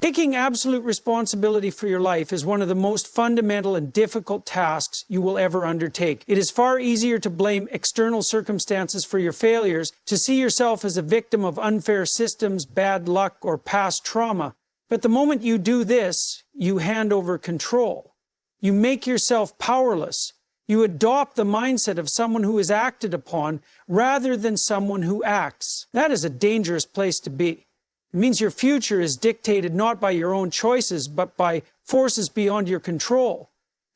Taking absolute responsibility for your life is one of the most fundamental and difficult tasks you will ever undertake. It is far easier to blame external circumstances for your failures, to see yourself as a victim of unfair systems, bad luck, or past trauma. But the moment you do this, you hand over control. You make yourself powerless. You adopt the mindset of someone who is acted upon rather than someone who acts. That is a dangerous place to be. It means your future is dictated not by your own choices, but by forces beyond your control.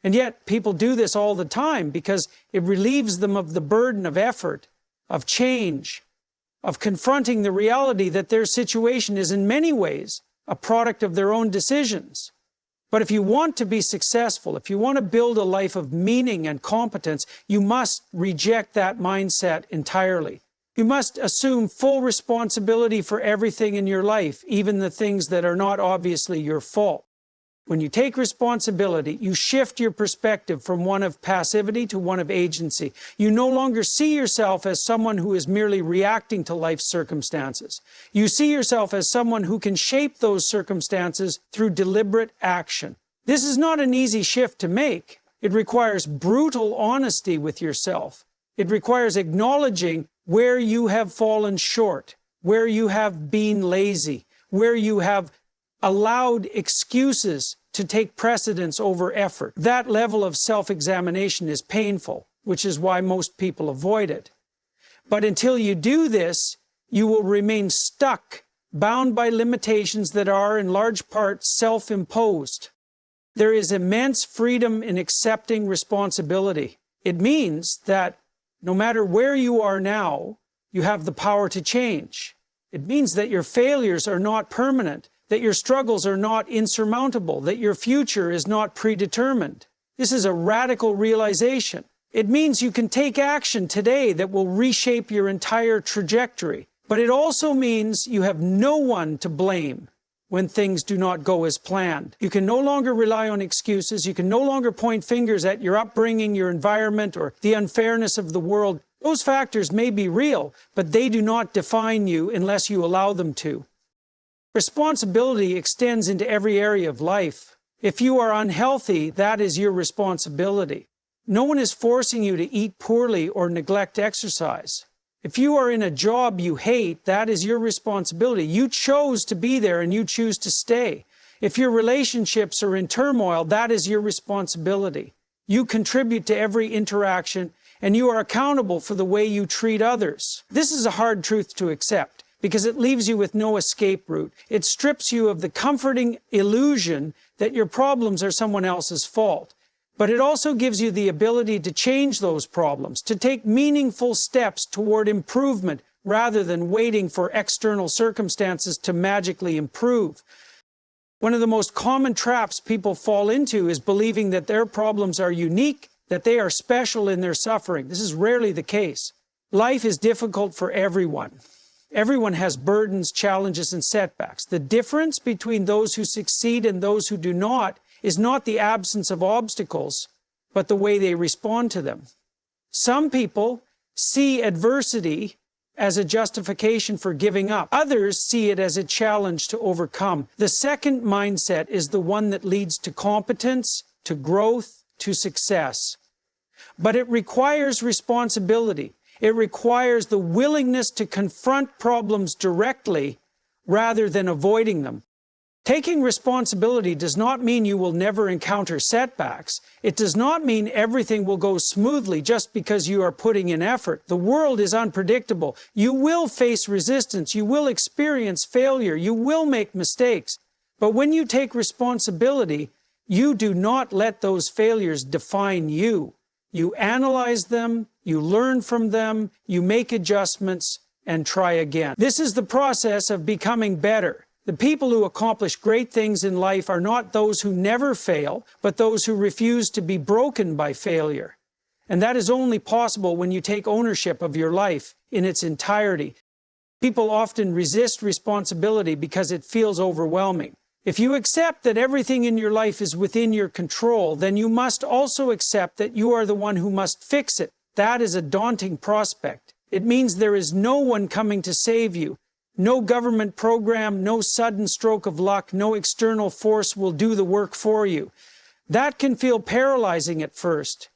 And yet, people do this all the time because it relieves them of the burden of effort, of change, of confronting the reality that their situation is in many ways a product of their own decisions. But if you want to be successful, if you want to build a life of meaning and competence, you must reject that mindset entirely. You must assume full responsibility for everything in your life, even the things that are not obviously your fault. When you take responsibility, you shift your perspective from one of passivity to one of agency. You no longer see yourself as someone who is merely reacting to life's circumstances. You see yourself as someone who can shape those circumstances through deliberate action. This is not an easy shift to make. It requires brutal honesty with yourself. It requires acknowledging where you have fallen short, where you have been lazy, where you have allowed excuses to take precedence over effort. That level of self-examination is painful, which is why most people avoid it. But until you do this, you will remain stuck, bound by limitations that are in large part self-imposed. There is immense freedom in accepting responsibility. It means that no matter where you are now, you have the power to change. It means that your failures are not permanent, that your struggles are not insurmountable, that your future is not predetermined. This is a radical realization. It means you can take action today that will reshape your entire trajectory. But it also means you have no one to blame when things do not go as planned. You can no longer rely on excuses. You can no longer point fingers at your upbringing, your environment, or the unfairness of the world. Those factors may be real, but they do not define you unless you allow them to. Responsibility extends into every area of life. If you are unhealthy, that is your responsibility. No one is forcing you to eat poorly or neglect exercise. If you are in a job you hate, that is your responsibility. You chose to be there and you choose to stay. If your relationships are in turmoil, that is your responsibility. You contribute to every interaction and you are accountable for the way you treat others. This is a hard truth to accept because it leaves you with no escape route. It strips you of the comforting illusion that your problems are someone else's fault. But it also gives you the ability to change those problems, to take meaningful steps toward improvement rather than waiting for external circumstances to magically improve. One of the most common traps people fall into is believing that their problems are unique, that they are special in their suffering. This is rarely the case. Life is difficult for everyone. Everyone has burdens, challenges, and setbacks. The difference between those who succeed and those who do not is not the absence of obstacles, but the way they respond to them. Some people see adversity as a justification for giving up. Others see it as a challenge to overcome. The second mindset is the one that leads to competence, to growth, to success. But it requires responsibility. It requires the willingness to confront problems directly rather than avoiding them. Taking responsibility does not mean you will never encounter setbacks. It does not mean everything will go smoothly just because you are putting in effort. The world is unpredictable. You will face resistance. You will experience failure. You will make mistakes. But when you take responsibility, you do not let those failures define you. You analyze them, you learn from them, you make adjustments, and try again. This is the process of becoming better. The people who accomplish great things in life are not those who never fail, but those who refuse to be broken by failure. And that is only possible when you take ownership of your life in its entirety. People often resist responsibility because it feels overwhelming. If you accept that everything in your life is within your control, then you must also accept that you are the one who must fix it. That is a daunting prospect. It means there is no one coming to save you. No government program, no sudden stroke of luck, no external force will do the work for you. That can feel paralyzing at first,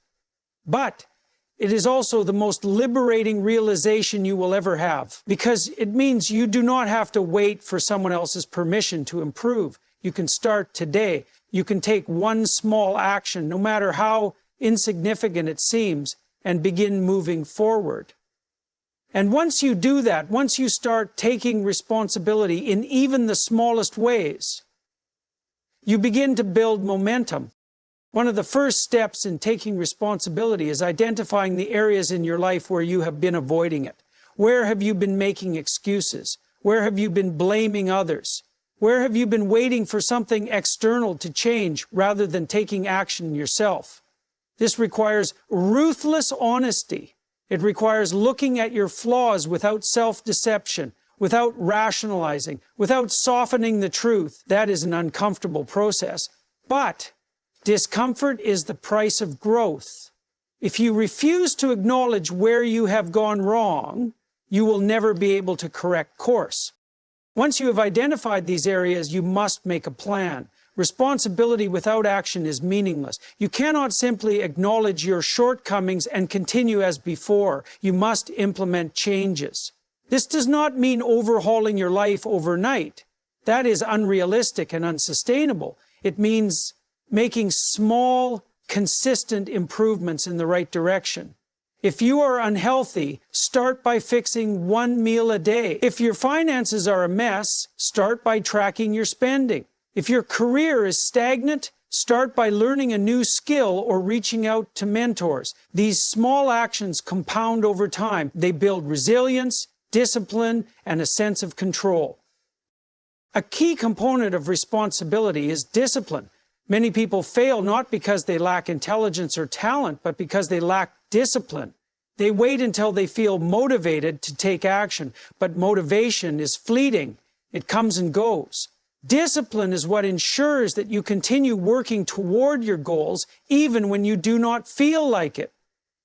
but it is also the most liberating realization you will ever have, because it means you do not have to wait for someone else's permission to improve. You can start today. You can take one small action, no matter how insignificant it seems, and begin moving forward. And once you do that, once you start taking responsibility in even the smallest ways, you begin to build momentum. One of the first steps in taking responsibility is identifying the areas in your life where you have been avoiding it. Where have you been making excuses? Where have you been blaming others? Where have you been waiting for something external to change rather than taking action yourself? This requires ruthless honesty. It requires looking at your flaws without self-deception, without rationalizing, without softening the truth. That is an uncomfortable process. But discomfort is the price of growth. If you refuse to acknowledge where you have gone wrong, you will never be able to correct course. Once you have identified these areas, you must make a plan. Responsibility without action is meaningless. You cannot simply acknowledge your shortcomings and continue as before. You must implement changes. This does not mean overhauling your life overnight. That is unrealistic and unsustainable. It means making small, consistent improvements in the right direction. If you are unhealthy, start by fixing one meal a day. If your finances are a mess, start by tracking your spending. If your career is stagnant, start by learning a new skill or reaching out to mentors. These small actions compound over time. They build resilience, discipline, and a sense of control. A key component of responsibility is discipline. Many people fail not because they lack intelligence or talent, but because they lack discipline. They wait until they feel motivated to take action, but motivation is fleeting. It comes and goes. Discipline is what ensures that you continue working toward your goals even when you do not feel like it.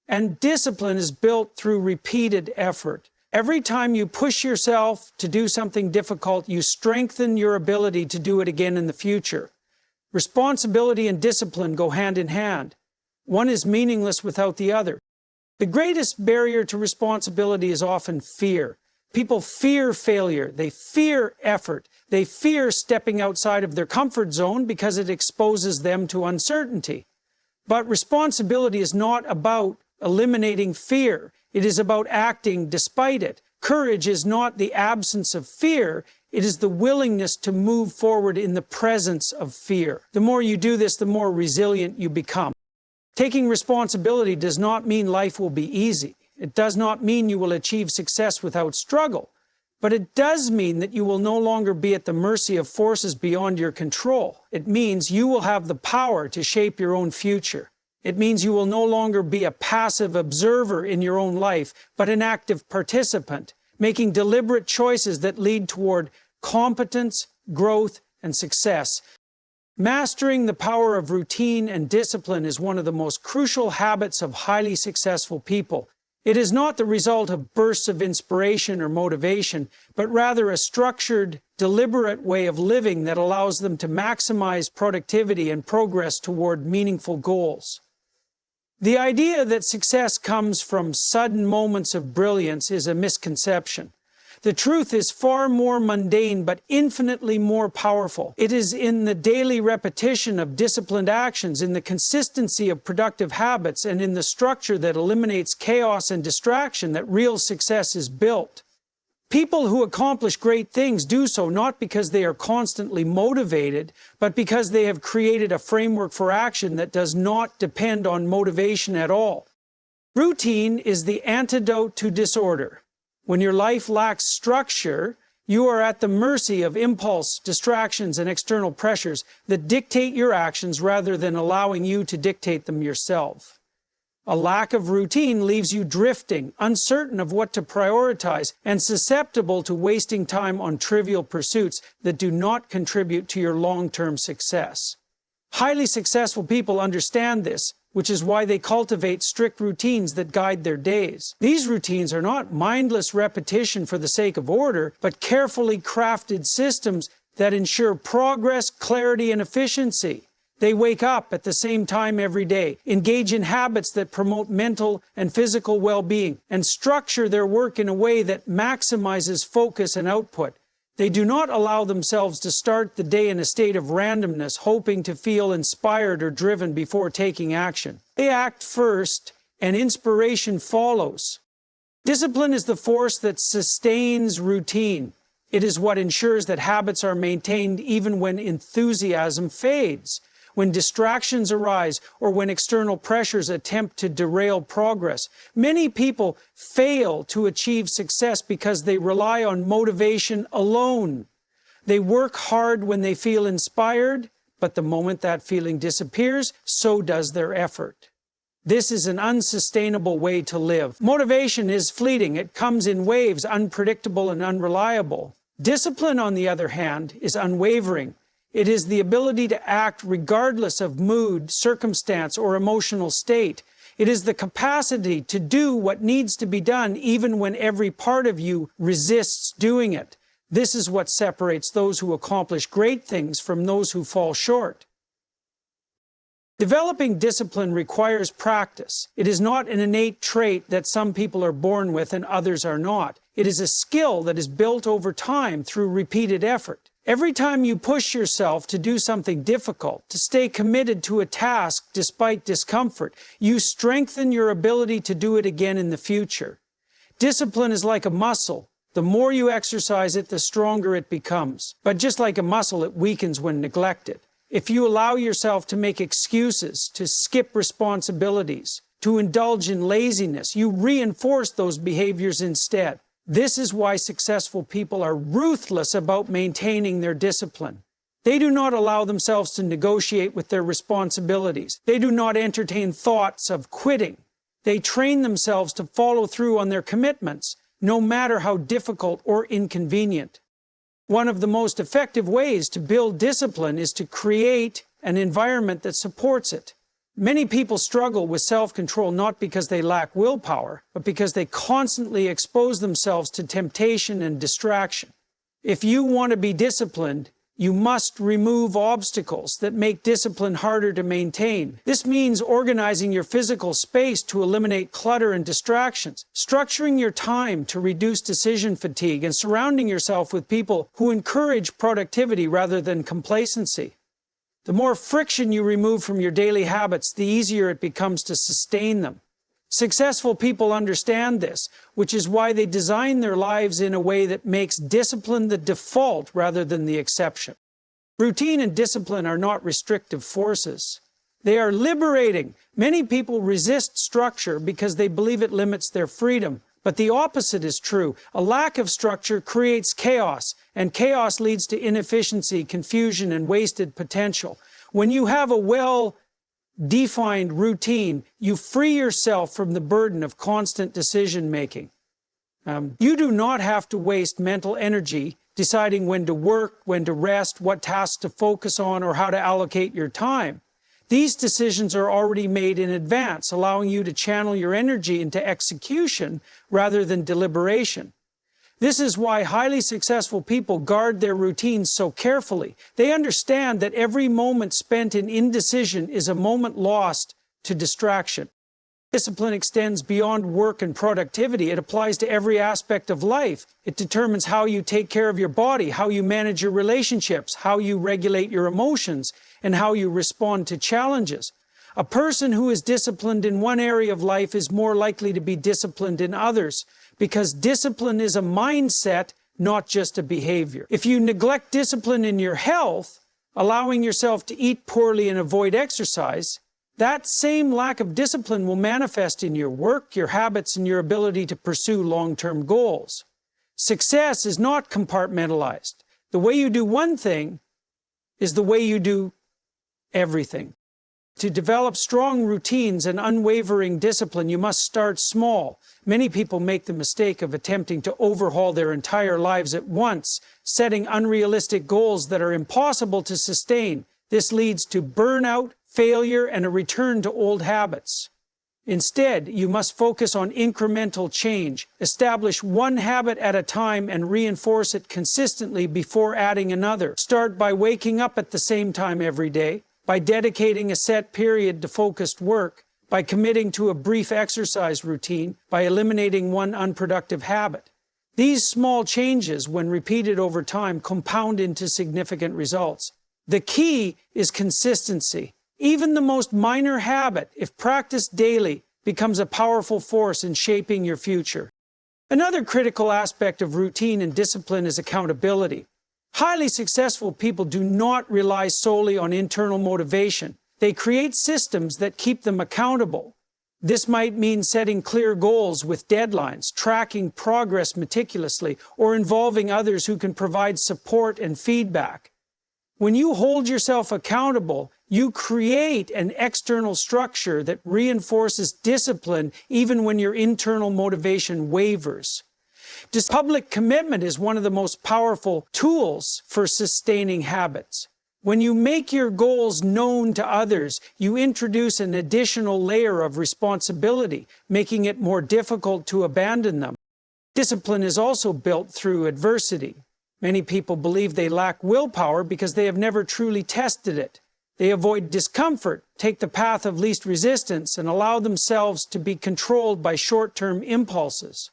And discipline is built through repeated effort. Every time you push yourself to do something difficult, you strengthen your ability to do it again in the future. Responsibility and discipline go hand in hand. One is meaningless without the other. The greatest barrier to responsibility is often fear. People fear failure. They fear effort. They fear stepping outside of their comfort zone because it exposes them to uncertainty. But responsibility is not about eliminating fear. It is about acting despite it. Courage is not the absence of fear. It is the willingness to move forward in the presence of fear. The more you do this, the more resilient you become. Taking responsibility does not mean life will be easy. It does not mean you will achieve success without struggle. But it does mean that you will no longer be at the mercy of forces beyond your control. It means you will have the power to shape your own future. It means you will no longer be a passive observer in your own life, but an active participant, making deliberate choices that lead toward competence, growth, and success. Mastering the power of routine and discipline is one of the most crucial habits of highly successful people. It is not the result of bursts of inspiration or motivation, but rather a structured, deliberate way of living that allows them to maximize productivity and progress toward meaningful goals. The idea that success comes from sudden moments of brilliance is a misconception. The truth is far more mundane but infinitely more powerful. It is in the daily repetition of disciplined actions, in the consistency of productive habits, and in the structure that eliminates chaos and distraction that real success is built. People who accomplish great things do so not because they are constantly motivated, but because they have created a framework for action that does not depend on motivation at all. Routine is the antidote to disorder. When your life lacks structure, you are at the mercy of impulse, distractions, and external pressures that dictate your actions rather than allowing you to dictate them yourself. A lack of routine leaves you drifting, uncertain of what to prioritize, and susceptible to wasting time on trivial pursuits that do not contribute to your long-term success. Highly successful people understand this. which is why they cultivate strict routines that guide their days. These routines are not mindless repetition for the sake of order, but carefully crafted systems that ensure progress, clarity, and efficiency. They wake up at the same time every day, engage in habits that promote mental and physical well-being, and structure their work in a way that maximizes focus and output. They do not allow themselves to start the day in a state of randomness, hoping to feel inspired or driven before taking action. They act first, and inspiration follows. Discipline is the force that sustains routine. It is what ensures that habits are maintained even when enthusiasm fades, when distractions arise, or when external pressures attempt to derail progress. Many people fail to achieve success because they rely on motivation alone. They work hard when they feel inspired, but the moment that feeling disappears, so does their effort. This is an unsustainable way to live. Motivation is fleeting. It comes in waves, unpredictable and unreliable. Discipline, on the other hand, is unwavering. It is the ability to act regardless of mood, circumstance, or emotional state. It is the capacity to do what needs to be done even when every part of you resists doing it. This is what separates those who accomplish great things from those who fall short. Developing discipline requires practice. It is not an innate trait that some people are born with and others are not. It is a skill that is built over time through repeated effort. Every time you push yourself to do something difficult, to stay committed to a task despite discomfort, you strengthen your ability to do it again in the future. Discipline is like a muscle. The more you exercise it, the stronger it becomes. But just like a muscle, it weakens when neglected. If you allow yourself to make excuses, to skip responsibilities, to indulge in laziness, you reinforce those behaviors instead. This is why successful people are ruthless about maintaining their discipline. They do not allow themselves to negotiate with their responsibilities. They do not entertain thoughts of quitting. They train themselves to follow through on their commitments, no matter how difficult or inconvenient. One of the most effective ways to build discipline is to create an environment that supports it. Many people struggle with self-control not because they lack willpower, but because they constantly expose themselves to temptation and distraction. If you want to be disciplined, you must remove obstacles that make discipline harder to maintain. This means organizing your physical space to eliminate clutter and distractions, structuring your time to reduce decision fatigue, and surrounding yourself with people who encourage productivity rather than complacency. The more friction you remove from your daily habits, the easier it becomes to sustain them. Successful people understand this, which is why they design their lives in a way that makes discipline the default rather than the exception. Routine and discipline are not restrictive forces. They are liberating. Many people resist structure because they believe it limits their freedom. But the opposite is true. A lack of structure creates chaos, and chaos leads to inefficiency, confusion, and wasted potential. When you have a well-defined routine, you free yourself from the burden of constant decision-making. You do not have to waste mental energy deciding when to work, when to rest, what tasks to focus on, or how to allocate your time. These decisions are already made in advance, allowing you to channel your energy into execution rather than deliberation. This is why highly successful people guard their routines so carefully. They understand that every moment spent in indecision is a moment lost to distraction. Discipline extends beyond work and productivity. It applies to every aspect of life. It determines how you take care of your body, how you manage your relationships, how you regulate your emotions, and how you respond to challenges. A person who is disciplined in one area of life is more likely to be disciplined in others, because discipline is a mindset, not just a behavior. If you neglect discipline in your health, allowing yourself to eat poorly and avoid exercise, that same lack of discipline will manifest in your work, your habits, and your ability to pursue long-term goals. Success is not compartmentalized. The way you do one thing is the way you do everything. To develop strong routines and unwavering discipline, you must start small. Many people make the mistake of attempting to overhaul their entire lives at once, setting unrealistic goals that are impossible to sustain. This leads to burnout, failure, and a return to old habits. Instead, you must focus on incremental change. Establish one habit at a time and reinforce it consistently before adding another. Start by waking up at the same time every day, by dedicating a set period to focused work, by committing to a brief exercise routine, by eliminating one unproductive habit. These small changes, when repeated over time, compound into significant results. The key is consistency. Even the most minor habit, if practiced daily, becomes a powerful force in shaping your future. Another critical aspect of routine and discipline is accountability. Highly successful people do not rely solely on internal motivation. They create systems that keep them accountable. This might mean setting clear goals with deadlines, tracking progress meticulously, or involving others who can provide support and feedback. When you hold yourself accountable, you create an external structure that reinforces discipline even when your internal motivation wavers. Public commitment is one of the most powerful tools for sustaining habits. When you make your goals known to others, you introduce an additional layer of responsibility, making it more difficult to abandon them. Discipline is also built through adversity. Many people believe they lack willpower because they have never truly tested it. They avoid discomfort, take the path of least resistance, and allow themselves to be controlled by short-term impulses.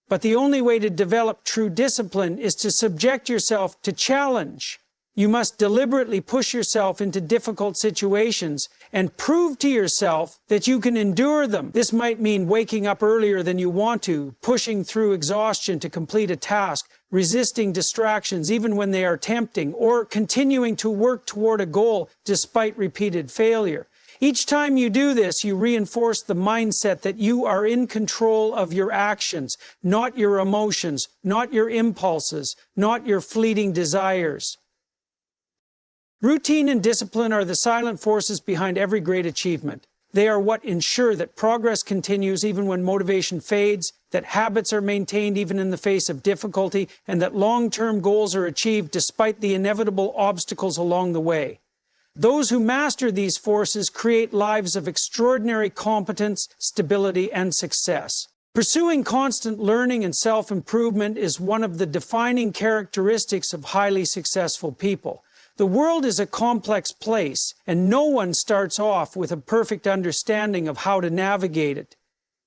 But the only way to develop true discipline is to subject yourself to challenge. You must deliberately push yourself into difficult situations and prove to yourself that you can endure them. This might mean waking up earlier than you want to, pushing through exhaustion to complete a task, resisting distractions even when they are tempting, or continuing to work toward a goal despite repeated failure. Each time you do this, you reinforce the mindset that you are in control of your actions, not your emotions, not your impulses, not your fleeting desires. Routine and discipline are the silent forces behind every great achievement. They are what ensure that progress continues even when motivation fades, that habits are maintained even in the face of difficulty, and that long-term goals are achieved despite the inevitable obstacles along the way. Those who master these forces create lives of extraordinary competence, stability, and success. Pursuing constant learning and self-improvement is one of the defining characteristics of highly successful people. The world is a complex place, and no one starts off with a perfect understanding of how to navigate it.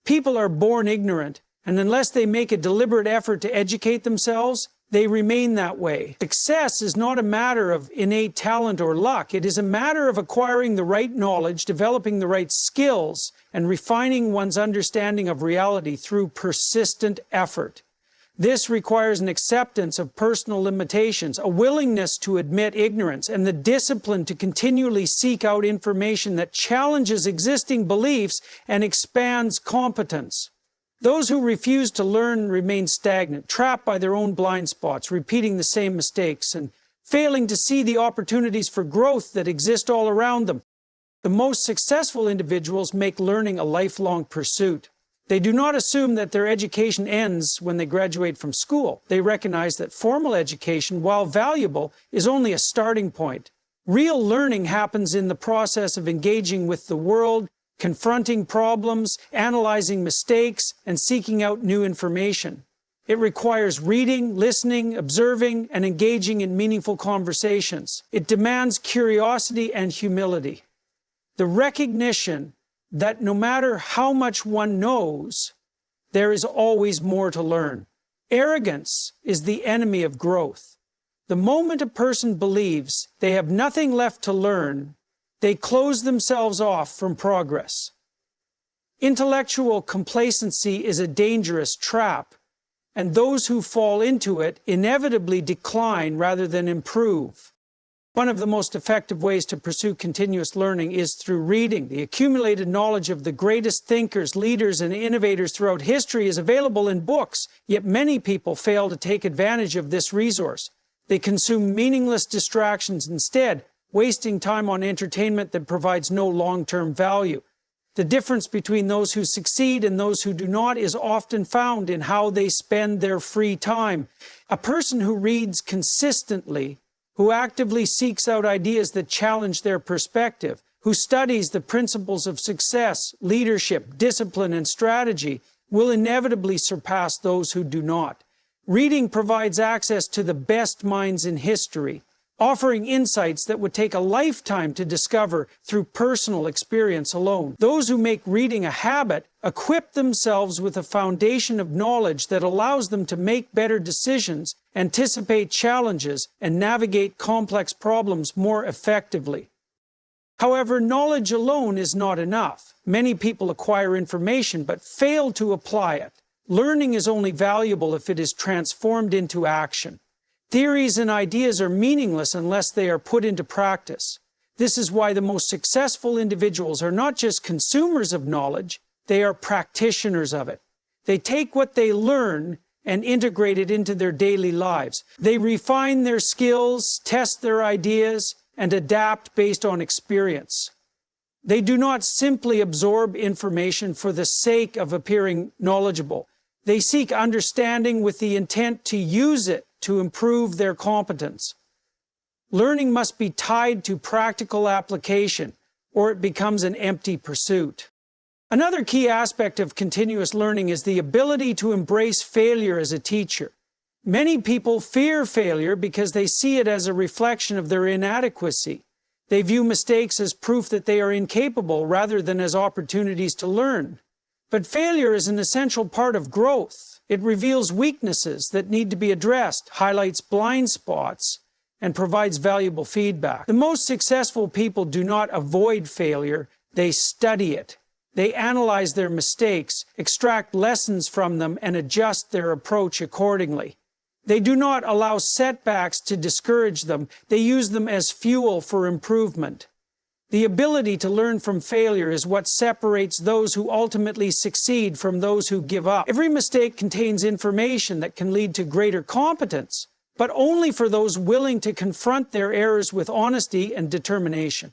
People are born ignorant, and unless they make a deliberate effort to educate themselves, they remain that way. Success is not a matter of innate talent or luck. It is a matter of acquiring the right knowledge, developing the right skills, and refining one's understanding of reality through persistent effort. This requires an acceptance of personal limitations, a willingness to admit ignorance, and the discipline to continually seek out information that challenges existing beliefs and expands competence. Those who refuse to learn remain stagnant, trapped by their own blind spots, repeating the same mistakes, and failing to see the opportunities for growth that exist all around them. The most successful individuals make learning a lifelong pursuit. They do not assume that their education ends when they graduate from school. They recognize that formal education, while valuable, is only a starting point. Real learning happens in the process of engaging with the world, confronting problems, analyzing mistakes, and seeking out new information. It requires reading, listening, observing, and engaging in meaningful conversations. It demands curiosity and humility. The recognition that no matter how much one knows, there is always more to learn. Arrogance is the enemy of growth. The moment a person believes they have nothing left to learn, they close themselves off from progress. Intellectual complacency is a dangerous trap, and those who fall into it inevitably decline rather than improve. One of the most effective ways to pursue continuous learning is through reading. The accumulated knowledge of the greatest thinkers, leaders, and innovators throughout history is available in books, yet many people fail to take advantage of this resource. They consume meaningless distractions instead, wasting time on entertainment that provides no long-term value. The difference between those who succeed and those who do not is often found in how they spend their free time. A person who reads consistently, who actively seeks out ideas that challenge their perspective, who studies the principles of success, leadership, discipline, and strategy will inevitably surpass those who do not. Reading provides access to the best minds in history, offering insights that would take a lifetime to discover through personal experience alone. Those who make reading a habit equip themselves with a foundation of knowledge that allows them to make better decisions, anticipate challenges, and navigate complex problems more effectively. However, knowledge alone is not enough. Many people acquire information but fail to apply it. Learning is only valuable if it is transformed into action. Theories and ideas are meaningless unless they are put into practice. This is why the most successful individuals are not just consumers of knowledge, they are practitioners of it. They take what they learn and integrate it into their daily lives. They refine their skills, test their ideas, and adapt based on experience. They do not simply absorb information for the sake of appearing knowledgeable. They seek understanding with the intent to use it to improve their competence. Learning must be tied to practical application, or it becomes an empty pursuit. Another key aspect of continuous learning is the ability to embrace failure as a teacher. Many people fear failure because they see it as a reflection of their inadequacy. They view mistakes as proof that they are incapable rather than as opportunities to learn. But failure is an essential part of growth. It reveals weaknesses that need to be addressed, highlights blind spots, and provides valuable feedback. The most successful people do not avoid failure, they study it. They analyze their mistakes, extract lessons from them, and adjust their approach accordingly. They do not allow setbacks to discourage them, they use them as fuel for improvement. The ability to learn from failure is what separates those who ultimately succeed from those who give up. Every mistake contains information that can lead to greater competence, but only for those willing to confront their errors with honesty and determination.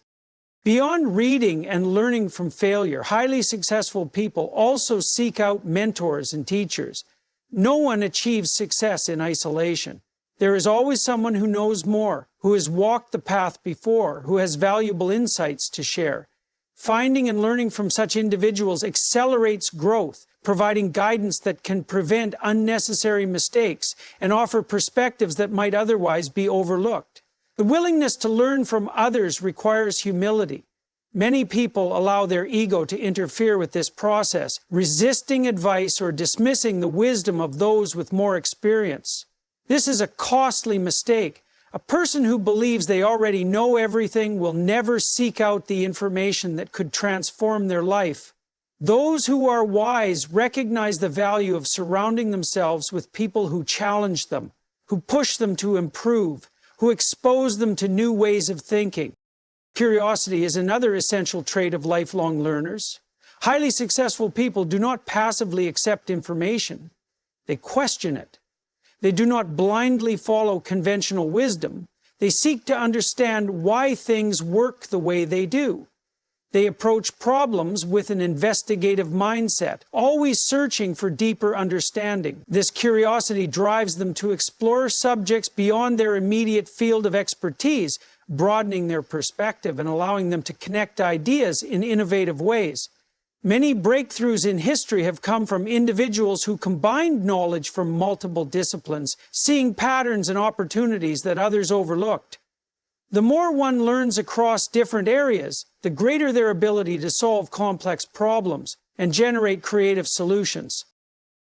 Beyond reading and learning from failure, highly successful people also seek out mentors and teachers. No one achieves success in isolation. There is always someone who knows more, who has walked the path before, who has valuable insights to share. Finding and learning from such individuals accelerates growth, providing guidance that can prevent unnecessary mistakes and offer perspectives that might otherwise be overlooked. The willingness to learn from others requires humility. Many people allow their ego to interfere with this process, resisting advice or dismissing the wisdom of those with more experience. This is a costly mistake. A person who believes they already know everything will never seek out the information that could transform their life. Those who are wise recognize the value of surrounding themselves with people who challenge them, who push them to improve, who expose them to new ways of thinking. Curiosity is another essential trait of lifelong learners. Highly successful people do not passively accept information. They question it. They do not blindly follow conventional wisdom. They seek to understand why things work the way they do. They approach problems with an investigative mindset, always searching for deeper understanding. This curiosity drives them to explore subjects beyond their immediate field of expertise, broadening their perspective and allowing them to connect ideas in innovative ways. Many breakthroughs in history have come from individuals who combined knowledge from multiple disciplines, seeing patterns and opportunities that others overlooked. The more one learns across different areas, the greater their ability to solve complex problems and generate creative solutions.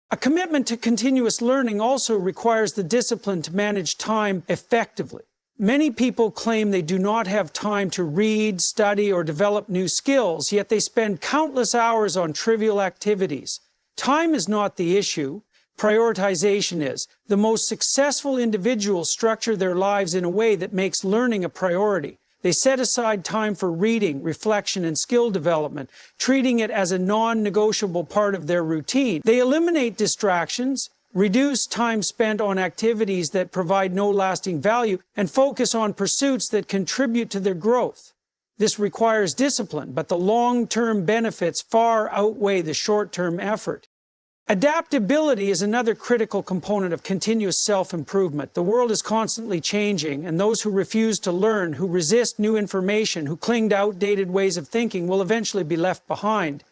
A commitment to continuous learning also requires the discipline to manage time effectively. Many people claim they do not have time to read, study, or develop new skills, yet they spend countless hours on trivial activities. Time is not the issue. Prioritization is. The most successful individuals structure their lives in a way that makes learning a priority. They set aside time for reading, reflection, and skill development, treating it as a non-negotiable part of their routine. They eliminate distractions, reduce time spent on activities that provide no lasting value, and focus on pursuits that contribute to their growth. This requires discipline, but the long-term benefits far outweigh the short-term effort. Adaptability is another critical component of continuous self-improvement. The world is constantly changing, and those who refuse to learn, who resist new information, who cling to outdated ways of thinking will eventually be left behind.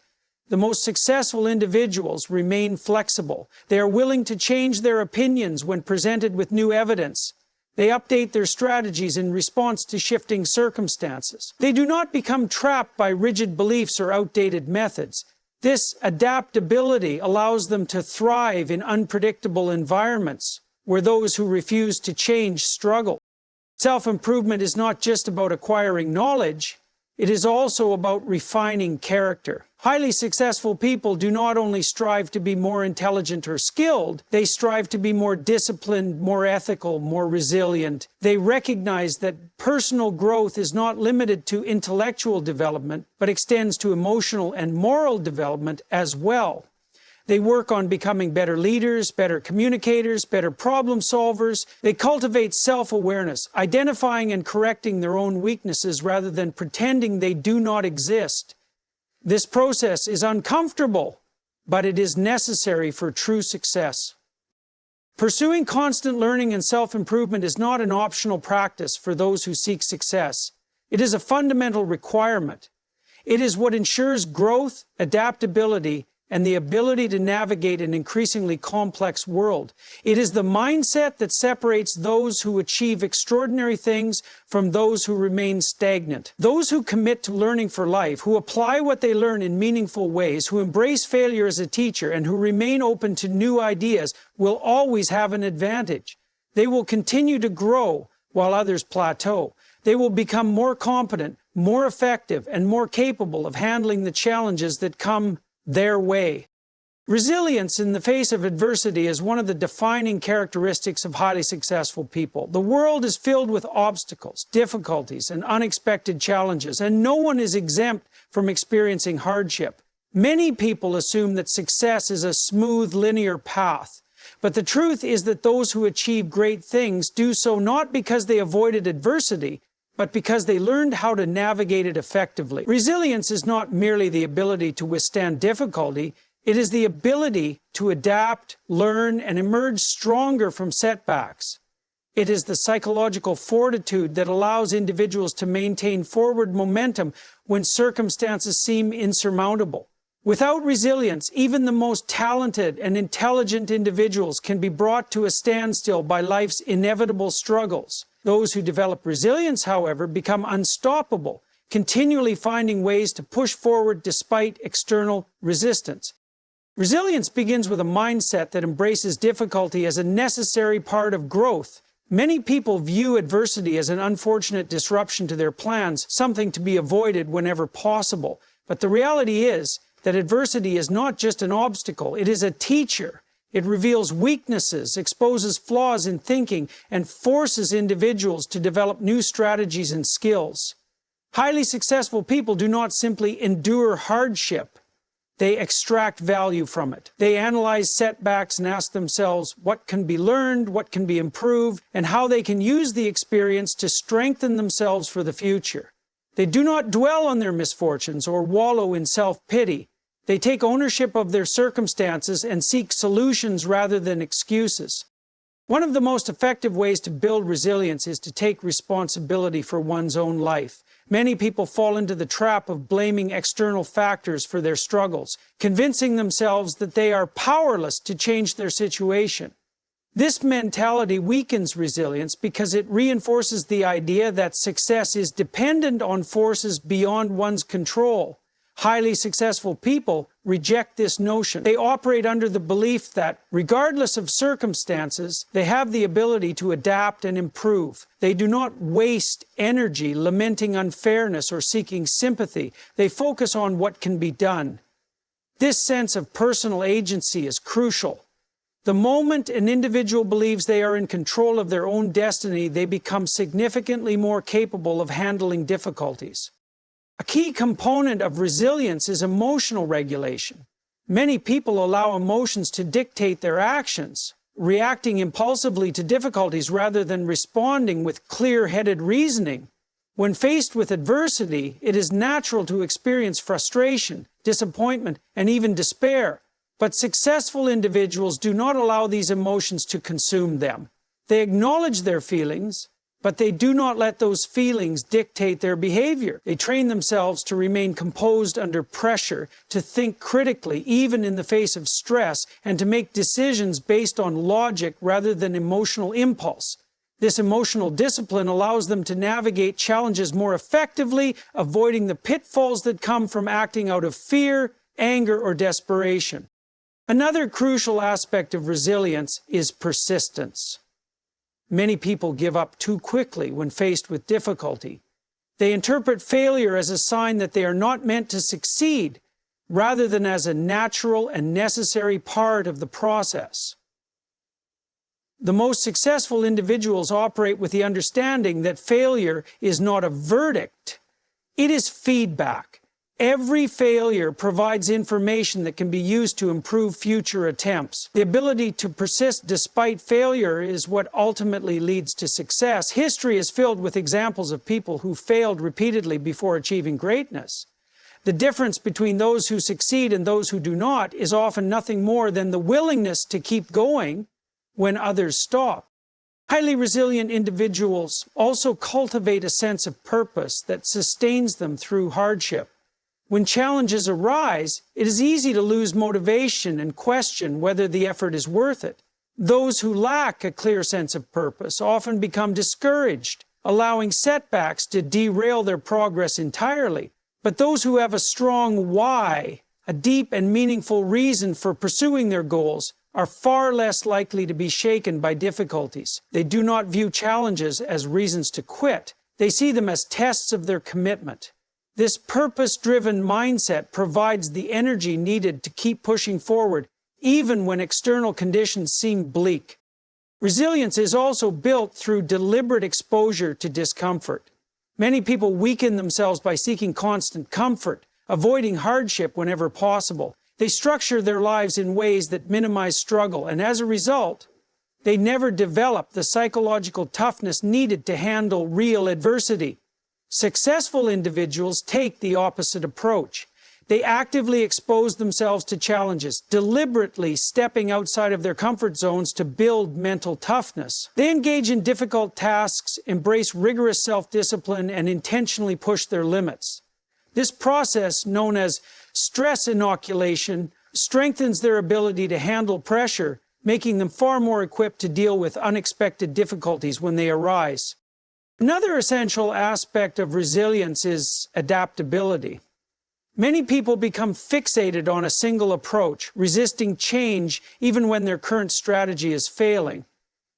The most successful individuals remain flexible. They are willing to change their opinions when presented with new evidence. They update their strategies in response to shifting circumstances. They do not become trapped by rigid beliefs or outdated methods. This adaptability allows them to thrive in unpredictable environments where those who refuse to change struggle. Self-improvement is not just about acquiring knowledge, it is also about refining character. Highly successful people do not only strive to be more intelligent or skilled, they strive to be more disciplined, more ethical, more resilient. They recognize that personal growth is not limited to intellectual development, but extends to emotional and moral development as well. They work on becoming better leaders, better communicators, better problem solvers. They cultivate self-awareness, identifying and correcting their own weaknesses rather than pretending they do not exist. This process is uncomfortable, but it is necessary for true success. Pursuing constant learning and self-improvement is not an optional practice for those who seek success. It is a fundamental requirement. It is what ensures growth, adaptability, and the ability to navigate an increasingly complex world. It is the mindset that separates those who achieve extraordinary things from those who remain stagnant. Those who commit to learning for life, who apply what they learn in meaningful ways, who embrace failure as a teacher, and who remain open to new ideas will always have an advantage. They will continue to grow while others plateau. They will become more competent, more effective, and more capable of handling the challenges that come their way. Resilience in the face of adversity is one of the defining characteristics of highly successful people. The world is filled with obstacles, difficulties, and unexpected challenges, and no one is exempt from experiencing hardship. Many people assume that success is a smooth, linear path. But the truth is that those who achieve great things do so not because they avoided adversity, but because they learned how to navigate it effectively. Resilience is not merely the ability to withstand difficulty, it is the ability to adapt, learn, and emerge stronger from setbacks. It is the psychological fortitude that allows individuals to maintain forward momentum when circumstances seem insurmountable. Without resilience, even the most talented and intelligent individuals can be brought to a standstill by life's inevitable struggles. Those who develop resilience, however, become unstoppable, continually finding ways to push forward despite external resistance. Resilience begins with a mindset that embraces difficulty as a necessary part of growth. Many people view adversity as an unfortunate disruption to their plans, something to be avoided whenever possible. But the reality is that adversity is not just an obstacle, it is a teacher. It reveals weaknesses, exposes flaws in thinking, and forces individuals to develop new strategies and skills. Highly successful people do not simply endure hardship. They extract value from it. They analyze setbacks and ask themselves what can be learned, what can be improved, and how they can use the experience to strengthen themselves for the future. They do not dwell on their misfortunes or wallow in self-pity. They take ownership of their circumstances and seek solutions rather than excuses. One of the most effective ways to build resilience is to take responsibility for one's own life. Many people fall into the trap of blaming external factors for their struggles, convincing themselves that they are powerless to change their situation. This mentality weakens resilience because it reinforces the idea that success is dependent on forces beyond one's control. Highly successful people reject this notion. They operate under the belief that, regardless of circumstances, they have the ability to adapt and improve. They do not waste energy lamenting unfairness or seeking sympathy. They focus on what can be done. This sense of personal agency is crucial. The moment an individual believes they are in control of their own destiny, they become significantly more capable of handling difficulties. A key component of resilience is emotional regulation. Many people allow emotions to dictate their actions, reacting impulsively to difficulties rather than responding with clear-headed reasoning. When faced with adversity, it is natural to experience frustration, disappointment, and even despair. But successful individuals do not allow these emotions to consume them. They acknowledge their feelings, but they do not let those feelings dictate their behavior. They train themselves to remain composed under pressure, to think critically even in the face of stress, and to make decisions based on logic rather than emotional impulse. This emotional discipline allows them to navigate challenges more effectively, avoiding the pitfalls that come from acting out of fear, anger, or desperation. Another crucial aspect of resilience is persistence. Many people give up too quickly when faced with difficulty. They interpret failure as a sign that they are not meant to succeed, rather than as a natural and necessary part of the process. The most successful individuals operate with the understanding that failure is not a verdict, it is feedback. Every failure provides information that can be used to improve future attempts. The ability to persist despite failure is what ultimately leads to success. History is filled with examples of people who failed repeatedly before achieving greatness. The difference between those who succeed and those who do not is often nothing more than the willingness to keep going when others stop. Highly resilient individuals also cultivate a sense of purpose that sustains them through hardship. When challenges arise, it is easy to lose motivation and question whether the effort is worth it. Those who lack a clear sense of purpose often become discouraged, allowing setbacks to derail their progress entirely. But those who have a strong why, a deep and meaningful reason for pursuing their goals, are far less likely to be shaken by difficulties. They do not view challenges as reasons to quit. They see them as tests of their commitment. This purpose-driven mindset provides the energy needed to keep pushing forward, even when external conditions seem bleak. Resilience is also built through deliberate exposure to discomfort. Many people weaken themselves by seeking constant comfort, avoiding hardship whenever possible. They structure their lives in ways that minimize struggle, and as a result, they never develop the psychological toughness needed to handle real adversity. Successful individuals take the opposite approach. They actively expose themselves to challenges, deliberately stepping outside of their comfort zones to build mental toughness. They engage in difficult tasks, embrace rigorous self-discipline, and intentionally push their limits. This process, known as stress inoculation, strengthens their ability to handle pressure, making them far more equipped to deal with unexpected difficulties when they arise. Another essential aspect of resilience is adaptability. Many people become fixated on a single approach, resisting change even when their current strategy is failing.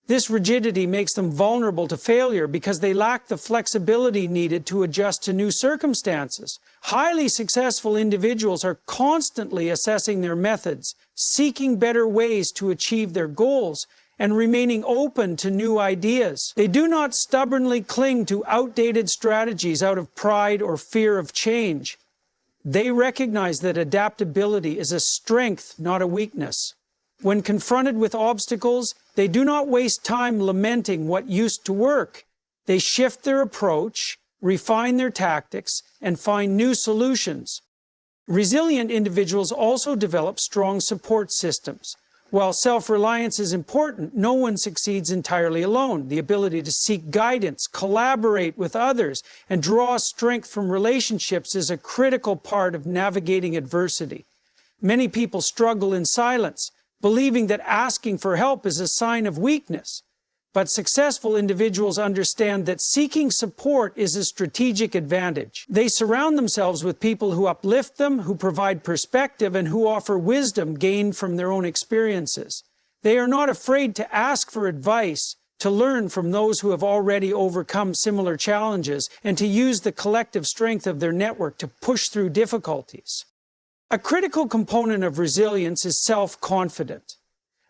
This rigidity makes them vulnerable to failure because they lack the flexibility needed to adjust to new circumstances. Highly successful individuals are constantly assessing their methods, seeking better ways to achieve their goals, and remaining open to new ideas. They do not stubbornly cling to outdated strategies out of pride or fear of change. They recognize that adaptability is a strength, not a weakness. When confronted with obstacles, they do not waste time lamenting what used to work. They shift their approach, refine their tactics, and find new solutions. Resilient individuals also develop strong support systems. While self-reliance is important, no one succeeds entirely alone. The ability to seek guidance, collaborate with others, and draw strength from relationships is a critical part of navigating adversity. Many people struggle in silence, believing that asking for help is a sign of weakness. But successful individuals understand that seeking support is a strategic advantage. They surround themselves with people who uplift them, who provide perspective, and who offer wisdom gained from their own experiences. They are not afraid to ask for advice, to learn from those who have already overcome similar challenges, and to use the collective strength of their network to push through difficulties. A critical component of resilience is self-confidence.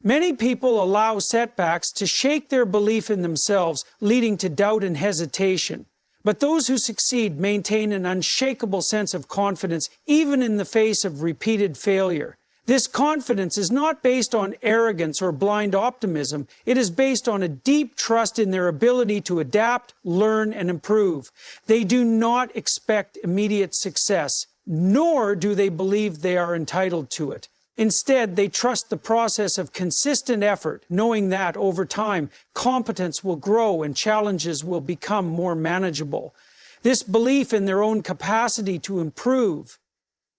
Many people allow setbacks to shake their belief in themselves, leading to doubt and hesitation. But those who succeed maintain an unshakable sense of confidence, even in the face of repeated failure. This confidence is not based on arrogance or blind optimism. It is based on a deep trust in their ability to adapt, learn, and improve. They do not expect immediate success, nor do they believe they are entitled to it. Instead, they trust the process of consistent effort, knowing that, over time, competence will grow and challenges will become more manageable. This belief in their own capacity to improve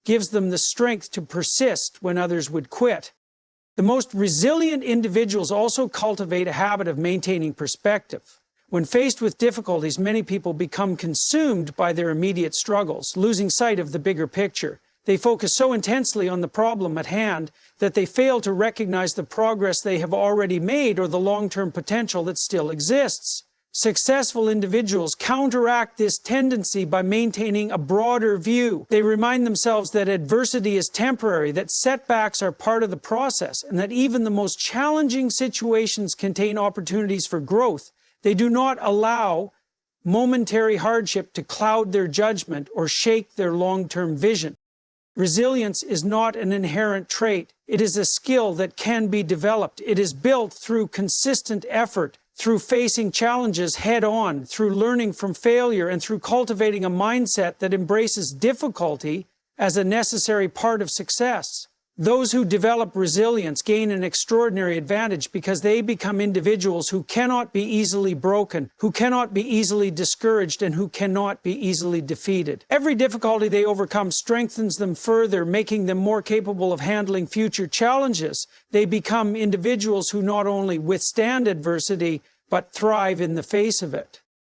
gives them the strength to persist when others would quit. The most resilient individuals also cultivate a habit of maintaining perspective. When faced with difficulties, many people become consumed by their immediate struggles, losing sight of the bigger picture. They focus so intensely on the problem at hand that they fail to recognize the progress they have already made or the long-term potential that still exists. Successful individuals counteract this tendency by maintaining a broader view. They remind themselves that adversity is temporary, that setbacks are part of the process, and that even the most challenging situations contain opportunities for growth. They do not allow momentary hardship to cloud their judgment or shake their long-term vision. Resilience is not an inherent trait. It is a skill that can be developed. It is built through consistent effort, through facing challenges head-on, through learning from failure, and through cultivating a mindset that embraces difficulty as a necessary part of success. Those who develop resilience gain an extraordinary advantage because they become individuals who cannot be easily broken, who cannot be easily discouraged, and who cannot be easily defeated. Every difficulty they overcome strengthens them further, making them more capable of handling future challenges. They become individuals who not only withstand adversity, but thrive in the face of it.